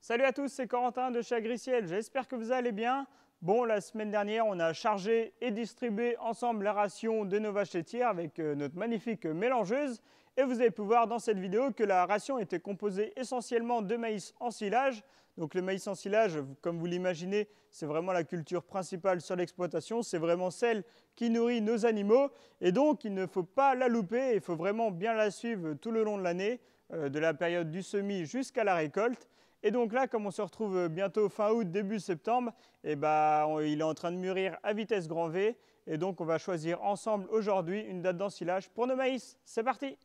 Salut à tous, c'est Corentin de chez Agriciel, j'espère que vous allez bien. Bon, la semaine dernière, on a chargé et distribué ensemble la ration de nos vaches laitières avec notre magnifique mélangeuse. Et vous avez pu voir dans cette vidéo que la ration était composée essentiellement de maïs en silage. Donc le maïs en silage, comme vous l'imaginez, c'est vraiment la culture principale sur l'exploitation. C'est vraiment celle qui nourrit nos animaux. Et donc, il ne faut pas la louper, il faut vraiment bien la suivre tout le long de l'année, de la période du semis jusqu'à la récolte. Et donc là, comme on se retrouve bientôt fin août, début septembre, il est en train de mûrir à vitesse grand V. Et donc on va choisir ensemble aujourd'hui une date d'ensilage pour nos maïs. C'est parti!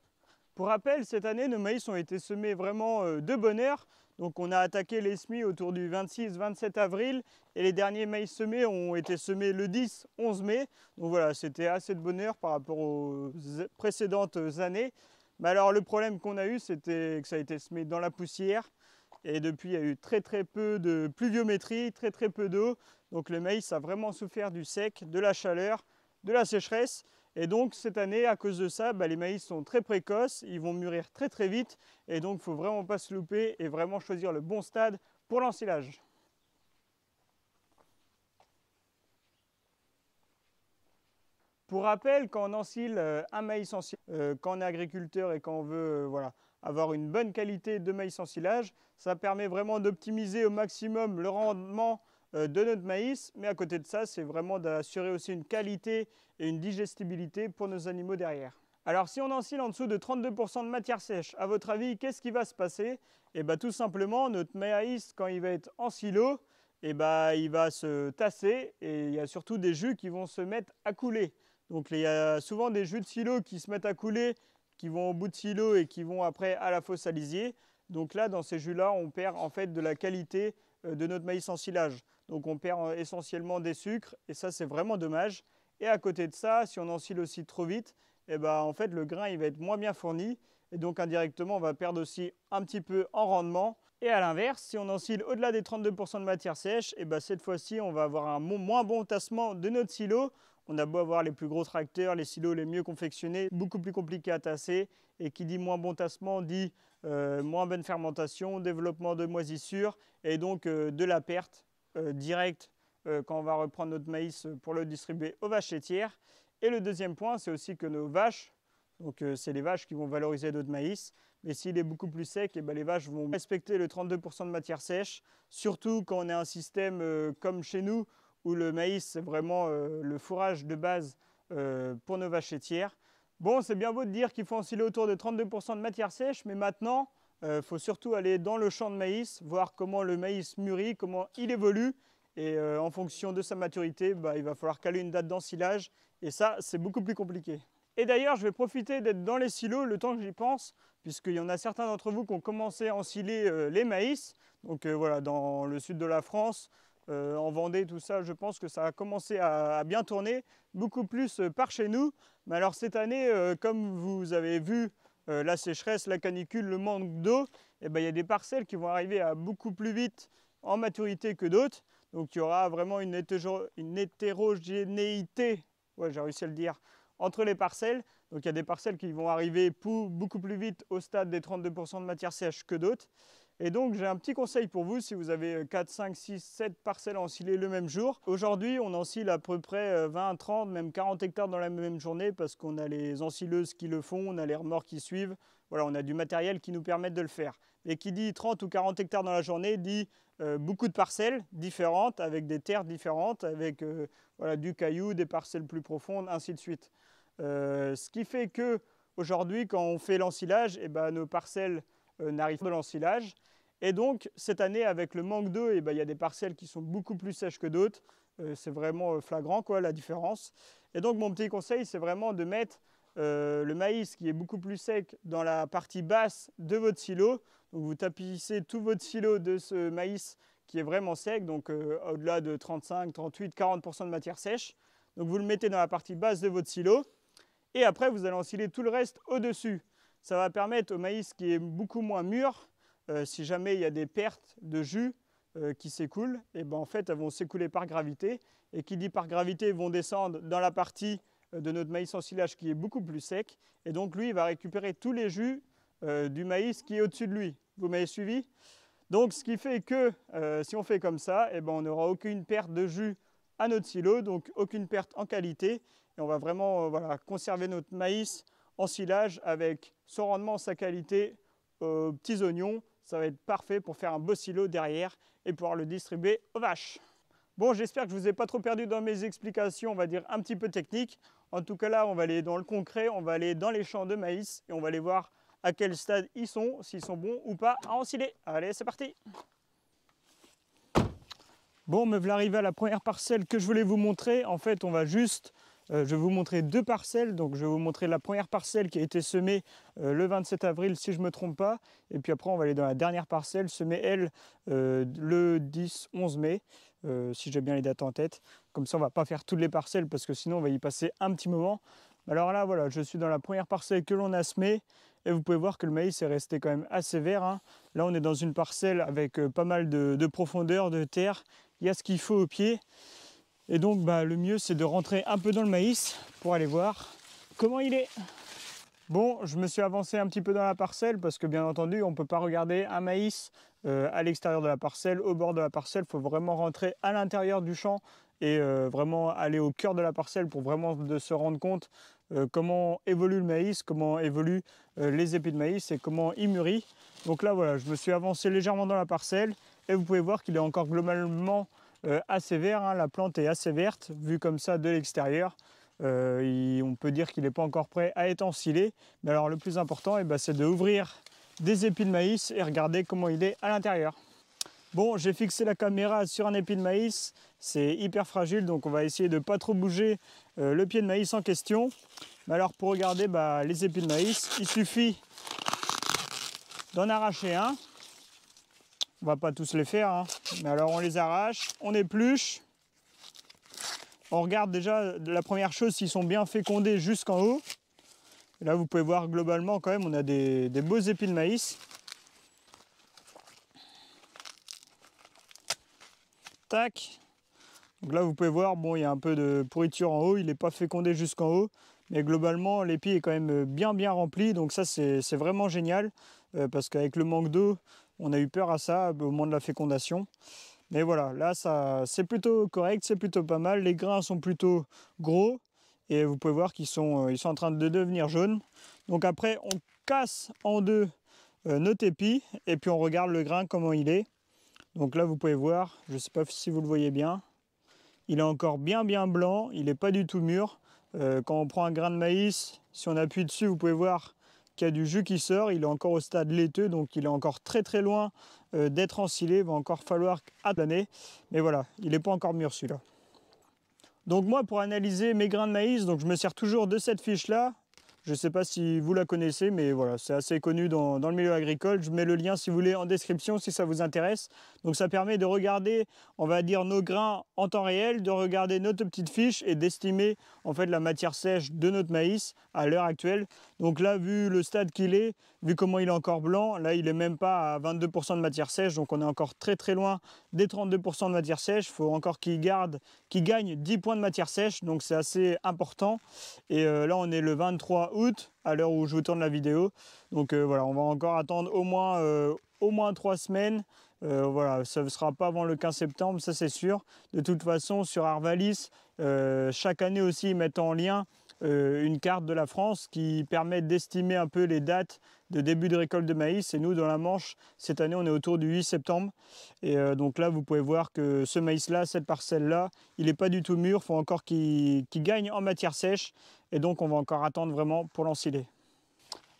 Pour rappel, cette année, nos maïs ont été semés vraiment de bonne heure. Donc on a attaqué les semis autour du 26-27 avril et les derniers maïs semés ont été semés le 10-11 mai. Donc voilà, c'était assez de bonne heure par rapport aux précédentes années. Mais alors le problème qu'on a eu, c'était que ça a été semé dans la poussière. Et depuis, il y a eu très peu de pluviométrie, très peu d'eau. Donc le maïs a vraiment souffert du sec, de la chaleur, de la sécheresse. Et donc cette année, à cause de ça, les maïs sont très précoces, ils vont mûrir très vite. Et donc il ne faut vraiment pas se louper et vraiment choisir le bon stade pour l'ensilage. Pour rappel, quand on ensile un maïs en silage, quand on est agriculteur et quand on veut avoir une bonne qualité de maïs en silage, ça permet vraiment d'optimiser au maximum le rendement de notre maïs. Mais à côté de ça, c'est vraiment d'assurer aussi une qualité et une digestibilité pour nos animaux derrière. Alors si on ensile en dessous de 32% de matière sèche, à votre avis, qu'est-ce qui va se passer? Tout simplement, notre maïs, quand il va être en silo, il va se tasser et il y a surtout des jus qui vont se mettre à couler. Donc il y a souvent des jus de silo qui se mettent à couler, qui vont au bout de silo et qui vont après à la fosse à lisier. Donc là, dans ces jus-là, on perd en fait de la qualité de notre maïs en silage. Donc on perd essentiellement des sucres et ça c'est vraiment dommage. Et à côté de ça, si on ensile aussi trop vite, en fait le grain il va être moins bien fourni et donc indirectement on va perdre aussi un petit peu en rendement. Et à l'inverse, si on ensile au-delà des 32% de matière sèche, cette fois-ci on va avoir un moins bon tassement de notre silo. On a beau avoir les plus gros tracteurs, les silos les mieux confectionnés, beaucoup plus compliqués à tasser. Et qui dit moins bon tassement dit moins bonne fermentation, développement de moisissures et donc de la perte directe quand on va reprendre notre maïs pour le distribuer aux vaches laitières. Et le deuxième point, c'est aussi que nos vaches, donc c'est les vaches qui vont valoriser notre maïs, mais s'il est beaucoup plus sec, les vaches vont respecter le 32% de matière sèche, surtout quand on a un système comme chez nous, où le maïs, c'est vraiment le fourrage de base pour nos vaches laitières. Bon, c'est bien beau de dire qu'il faut ensiler autour de 32% de matière sèche, mais maintenant, il faut surtout aller dans le champ de maïs, voir comment le maïs mûrit, comment il évolue, et en fonction de sa maturité, il va falloir caler une date d'ensilage, et ça, c'est beaucoup plus compliqué. Et d'ailleurs, je vais profiter d'être dans les silos le temps que j'y pense, puisqu'il y en a certains d'entre vous qui ont commencé à ensiler les maïs. Donc voilà, dans le sud de la France, en Vendée, tout ça, je pense que ça a commencé à bien tourner, beaucoup plus par chez nous. Mais alors cette année, comme vous avez vu, la sécheresse, la canicule, le manque d'eau, il y a des parcelles qui vont arriver à beaucoup plus vite en maturité que d'autres. Donc il y aura vraiment une hétérogénéité, ouais, j'ai réussi à le dire, entre les parcelles. Donc il y a des parcelles qui vont arriver beaucoup plus vite au stade des 32% de matière sèche que d'autres. Et donc j'ai un petit conseil pour vous si vous avez 4, 5, 6, 7 parcelles à ensiler le même jour. Aujourd'hui on ensile à peu près 20, 30, même 40 hectares dans la même journée parce qu'on a les ensileuses qui le font, on a les remorques qui suivent. Voilà, on a du matériel qui nous permet de le faire. Et qui dit 30 ou 40 hectares dans la journée dit beaucoup de parcelles différentes, avec des terres différentes, avec du caillou, des parcelles plus profondes, ainsi de suite. Ce qui fait que aujourd'hui, quand on fait l'ensilage, nos parcelles n'arrivent pas de l'ensilage. Et donc, cette année, avec le manque d'eau, il y a des parcelles qui sont beaucoup plus sèches que d'autres. C'est vraiment flagrant, la différence. Et donc, mon petit conseil, c'est vraiment de mettre le maïs qui est beaucoup plus sec dans la partie basse de votre silo. Donc, vous tapissez tout votre silo de ce maïs qui est vraiment sec, donc au-delà de 35, 38, 40% de matière sèche. Donc, vous le mettez dans la partie basse de votre silo. Et après, vous allez ensiler tout le reste au-dessus. Ça va permettre au maïs qui est beaucoup moins mûr, si jamais il y a des pertes de jus qui s'écoulent, en fait, elles vont s'écouler par gravité. Et qui dit par gravité, ils vont descendre dans la partie de notre maïs en silage qui est beaucoup plus sec. Et donc, lui, il va récupérer tous les jus du maïs qui est au-dessus de lui. Vous m'avez suivi? Donc ce qui fait que si on fait comme ça, eh ben, on n'aura aucune perte de jus à notre silo, donc aucune perte en qualité. Et on va vraiment voilà, conserver notre maïs en silage avec son rendement, sa qualité, petits oignons. Ça va être parfait pour faire un beau silo derrière et pouvoir le distribuer aux vaches. Bon, j'espère que je ne vous ai pas trop perdu dans mes explications, on va dire un petit peu techniques. En tout cas là, on va aller dans le concret, on va aller dans les champs de maïs et on va aller voir à quel stade ils sont, s'ils sont bons ou pas à ensiler. Allez, c'est parti! Bon, me voilà arrivé à la première parcelle que je voulais vous montrer. En fait, on va juste, je vais vous montrer deux parcelles. Donc, je vais vous montrer la première parcelle qui a été semée le 27 avril, si je ne me trompe pas. Et puis après, on va aller dans la dernière parcelle, semée, elle, le 10-11 mai, si j'ai bien les dates en tête. Comme ça, on ne va pas faire toutes les parcelles parce que sinon, on va y passer un petit moment. Alors là, voilà, je suis dans la première parcelle que l'on a semée. Et vous pouvez voir que le maïs est resté quand même assez vert, hein. Là, on est dans une parcelle avec pas mal de profondeur, de terre. Il y a ce qu'il faut au pied. Et donc, le mieux, c'est de rentrer un peu dans le maïs pour aller voir comment il est. Bon, je me suis avancé un petit peu dans la parcelle parce que, bien entendu, on ne peut pas regarder un maïs à l'extérieur de la parcelle, au bord de la parcelle. Il faut vraiment rentrer à l'intérieur du champ et vraiment aller au cœur de la parcelle pour vraiment se rendre compte comment évolue le maïs, comment évoluent les épis de maïs et comment il mûrit. Donc là, voilà, je me suis avancé légèrement dans la parcelle et vous pouvez voir qu'il est encore globalement assez vert, hein. La plante est assez verte, vue comme ça de l'extérieur. On peut dire qu'il n'est pas encore prêt à être ensilé. Mais alors le plus important, c'est d'ouvrir des épis de maïs et regarder comment il est à l'intérieur. Bon, j'ai fixé la caméra sur un épi de maïs, c'est hyper fragile, donc on va essayer de ne pas trop bouger le pied de maïs en question. Mais alors pour regarder les épis de maïs, il suffit d'en arracher un. On va pas tous les faire, hein. Mais alors on les arrache, on épluche. On regarde déjà la première chose s'ils sont bien fécondés jusqu'en haut. Et là vous pouvez voir globalement quand même on a des beaux épis de maïs. Tac. Donc là vous pouvez voir, bon il y a un peu de pourriture en haut, il n'est pas fécondé jusqu'en haut. Mais globalement l'épi est quand même bien rempli. Donc ça c'est vraiment génial. Parce qu'avec le manque d'eau, on a eu peur à ça au moment de la fécondation. Mais voilà, là c'est plutôt correct, c'est plutôt pas mal. Les grains sont plutôt gros et vous pouvez voir qu'ils sont en train de devenir jaunes. Donc après, on casse en deux notre épi et puis on regarde le grain, comment il est. Donc là, vous pouvez voir, je ne sais pas si vous le voyez bien, il est encore bien blanc, il n'est pas du tout mûr. Quand on prend un grain de maïs, si on appuie dessus, vous pouvez voir qu'il y a du jus qui sort, il est encore au stade laiteux, donc il est encore très loin d'être ensilé, il va encore falloir adplaner. Mais voilà, il n'est pas encore mûr celui-là. Donc moi, pour analyser mes grains de maïs, donc je me sers toujours de cette fiche-là. Je ne sais pas si vous la connaissez, mais voilà, c'est assez connu dans le milieu agricole. Je mets le lien, si vous voulez, en description, si ça vous intéresse. Donc ça permet de regarder, on va dire, nos grains en temps réel, de regarder notre petite fiche et d'estimer en fait la matière sèche de notre maïs à l'heure actuelle. Donc là, vu le stade qu'il est, vu comment il est encore blanc, là il n'est même pas à 22% de matière sèche, donc on est encore très loin des 32% de matière sèche. Il faut encore qu'il gagne 10 points de matière sèche, donc c'est assez important. Et là on est le 23 août, à l'heure où je vous tourne la vidéo. Donc voilà, on va encore attendre au moins 3 semaines. Voilà, ça ne sera pas avant le 15 septembre, ça c'est sûr. De toute façon, sur Arvalis, chaque année aussi, ils mettent en lien une carte de la France qui permet d'estimer un peu les dates de début de récolte de maïs. Et nous, dans la Manche, cette année, on est autour du 8 septembre. Et donc là, vous pouvez voir que ce maïs-là, cette parcelle-là, il n'est pas du tout mûr. Il faut encore qu'il gagne en matière sèche. Et donc, on va encore attendre vraiment pour l'ensiler.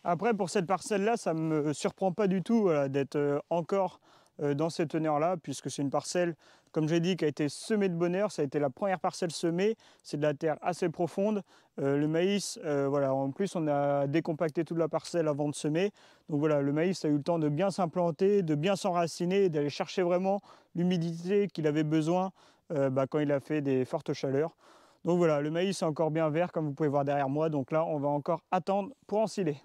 Après, pour cette parcelle-là, ça ne me surprend pas du tout, voilà, d'être encore dans cette teneur-là, puisque c'est une parcelle, comme j'ai dit, qui a été semée de bonne heure. Ça a été la première parcelle semée. C'est de la terre assez profonde. Le maïs, voilà, en plus, on a décompacté toute la parcelle avant de semer. Donc voilà, le maïs a eu le temps de bien s'implanter, de bien s'enraciner, d'aller chercher vraiment l'humidité qu'il avait besoin quand il a fait des fortes chaleurs. Donc voilà, le maïs est encore bien vert, comme vous pouvez voir derrière moi. Donc là, on va encore attendre pour ensiler.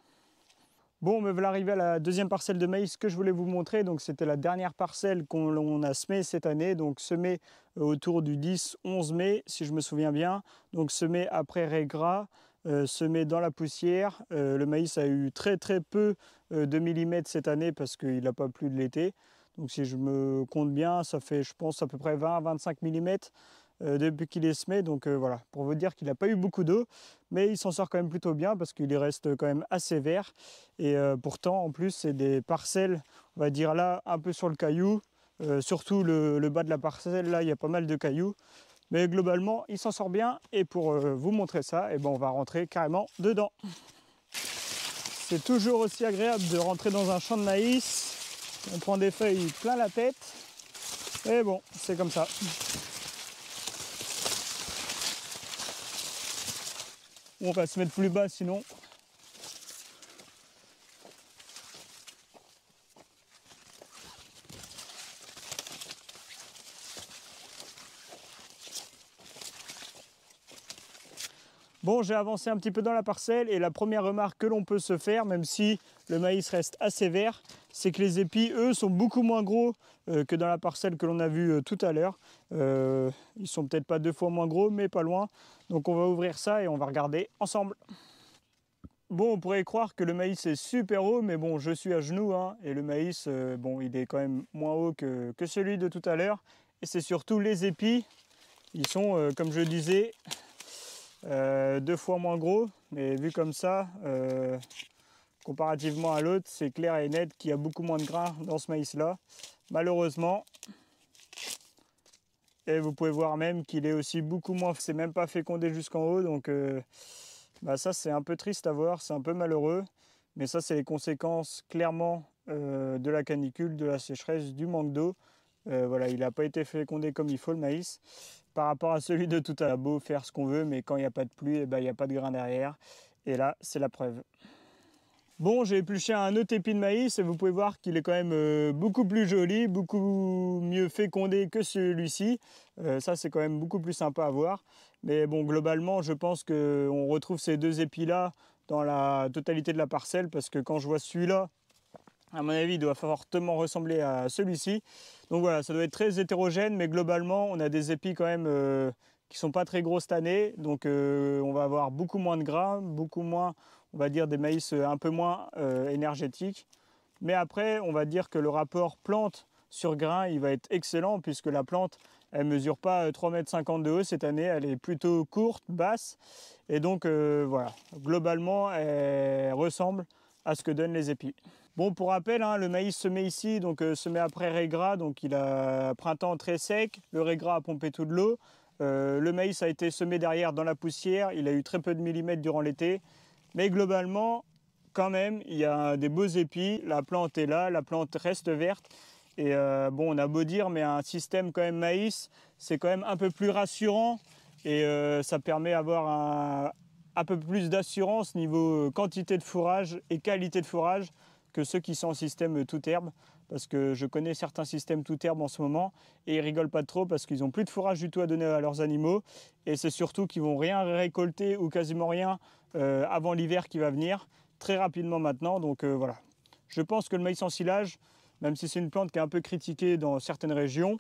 Bon, me voilà arrivé à la deuxième parcelle de maïs que je voulais vous montrer. Donc c'était la dernière parcelle qu'on a semée cette année, donc semée autour du 10-11 mai, si je me souviens bien. Donc semée après raies gras, semée dans la poussière. Le maïs a eu très peu de millimètres cette année parce qu'il n'a pas plu de l'été. Donc si je me compte bien, ça fait je pense à peu près 20-25 mm depuis qu'il est semé. Donc voilà, pour vous dire qu'il n'a pas eu beaucoup d'eau, mais il s'en sort quand même plutôt bien parce qu'il reste quand même assez vert. Et pourtant en plus c'est des parcelles, on va dire là, un peu sur le caillou. Surtout le bas de la parcelle, là il y a pas mal de cailloux. Mais globalement, il s'en sort bien. Et pour vous montrer ça, eh ben, on va rentrer carrément dedans. C'est toujours aussi agréable de rentrer dans un champ de maïs. On prend des feuilles plein la tête. Et bon, c'est comme ça. On va se mettre plus bas sinon. Bon, j'ai avancé un petit peu dans la parcelle et la première remarque que l'on peut se faire, même si le maïs reste assez vert, c'est que les épis, eux, sont beaucoup moins gros que dans la parcelle que l'on a vue tout à l'heure. Ils sont peut-être pas 2 fois moins gros, mais pas loin. Donc on va ouvrir ça et on va regarder ensemble. Bon, on pourrait croire que le maïs est super haut, mais bon, je suis à genoux, hein, et le maïs, bon, il est quand même moins haut que celui de tout à l'heure. Et c'est surtout les épis, ils sont, comme je le disais, 2 fois moins gros, mais vu comme ça, comparativement à l'autre, c'est clair et net qu'il y a beaucoup moins de grains dans ce maïs-là, malheureusement. Et vous pouvez voir même qu'il est aussi beaucoup moins, c'est même pas fécondé jusqu'en haut, donc bah ça c'est un peu triste à voir, c'est un peu malheureux, mais ça c'est les conséquences clairement de la canicule, de la sécheresse, du manque d'eau. Voilà, il n'a pas été fécondé comme il faut le maïs. Par rapport à celui de tout à l'heure, beau faire ce qu'on veut, mais quand il n'y a pas de pluie, eh ben, il n'y a pas de grain derrière. Et là, c'est la preuve. Bon, j'ai épluché un autre épi de maïs et vous pouvez voir qu'il est quand même beaucoup plus joli, beaucoup mieux fécondé que celui-ci. Ça, c'est quand même beaucoup plus sympa à voir. Mais bon, globalement, je pense qu'on retrouve ces deux épis-là dans la totalité de la parcelle parce que quand je vois celui-là, à mon avis, il doit fortement ressembler à celui-ci. Donc voilà, ça doit être très hétérogène, mais globalement, on a des épis quand même qui sont pas très gros cette année. Donc on va avoir beaucoup moins de gras, beaucoup moins, on va dire, des maïs un peu moins énergétiques. Mais après, on va dire que le rapport plante sur grain, il va être excellent puisque la plante, elle ne mesure pas 3,50 m de haut cette année, elle est plutôt courte, basse. Et donc voilà, globalement, elle ressemble à ce que donnent les épis. Bon, pour rappel, hein, le maïs semé ici, donc semé après régras, donc il a un printemps très sec, le régras a pompé toute l'eau. Le maïs a été semé derrière dans la poussière, il a eu très peu de millimètres durant l'été. Mais globalement, quand même, il y a des beaux épis, la plante est là, la plante reste verte. Et bon, on a beau dire, mais un système quand même maïs, c'est quand même un peu plus rassurant et ça permet d'avoir un peu plus d'assurance niveau quantité de fourrage et qualité de fourrage que ceux qui sont en système toute herbe, parce que je connais certains systèmes toute herbe en ce moment et ils rigolent pas trop parce qu'ils n'ont plus de fourrage du tout à donner à leurs animaux et c'est surtout qu'ils vont rien récolter ou quasiment rien avant l'hiver qui va venir très rapidement maintenant. Donc voilà, je pense que le maïs en silage, même si c'est une plante qui est un peu critiquée dans certaines régions,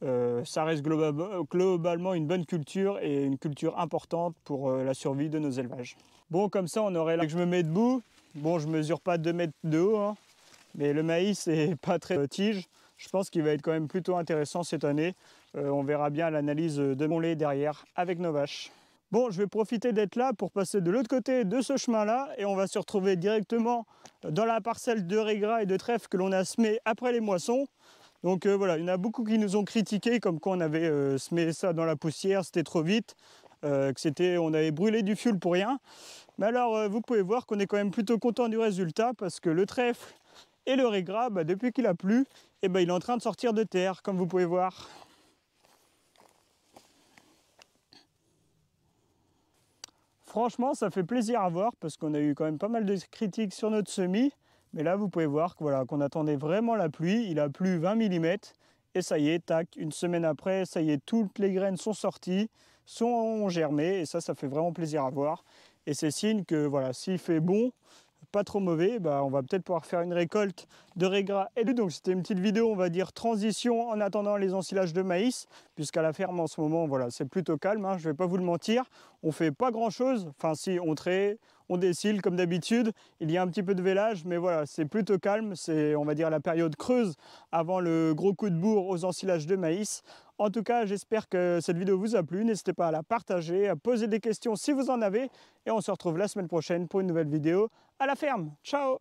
ça reste globalement une bonne culture et une culture importante pour la survie de nos élevages. Bon, comme ça on aurait là que je me mets debout. Bon, je mesure pas 2 mètres de haut, hein, mais le maïs n'est pas très tige. Je pense qu'il va être quand même plutôt intéressant cette année. On verra bien l'analyse de mon lait derrière avec nos vaches. Bon, je vais profiter d'être là pour passer de l'autre côté de ce chemin-là et on va se retrouver directement dans la parcelle de régras et de trèfle que l'on a semé après les moissons. Donc voilà, il y en a beaucoup qui nous ont critiqué comme quoi on avait semé ça dans la poussière, c'était trop vite, on avait brûlé du fioul pour rien. Mais alors, vous pouvez voir qu'on est quand même plutôt content du résultat parce que le trèfle et le régras, bah, depuis qu'il a plu, eh ben, il est en train de sortir de terre, comme vous pouvez voir. Franchement, ça fait plaisir à voir parce qu'on a eu quand même pas mal de critiques sur notre semis. Mais là, vous pouvez voir voilà, qu'on attendait vraiment la pluie. Il a plu 20 mm et ça y est, tac, une semaine après, ça y est, toutes les graines sont sorties, sont germées et ça fait vraiment plaisir à voir. Et c'est signe que voilà, s'il fait bon, pas trop mauvais, bah, on va peut-être pouvoir faire une récolte de régras et de. Donc c'était une petite vidéo, on va dire, transition en attendant les ensilages de maïs. puisqu'à la ferme en ce moment, voilà, c'est plutôt calme, hein, je ne vais pas vous le mentir. On ne fait pas grand-chose, enfin si, on traite, on décile comme d'habitude, il y a un petit peu de vélage, mais voilà, c'est plutôt calme, c'est on va dire la période creuse avant le gros coup de bourre aux ensilages de maïs. En tout cas, j'espère que cette vidéo vous a plu, n'hésitez pas à la partager, à poser des questions si vous en avez, et on se retrouve la semaine prochaine pour une nouvelle vidéo à la ferme. Ciao!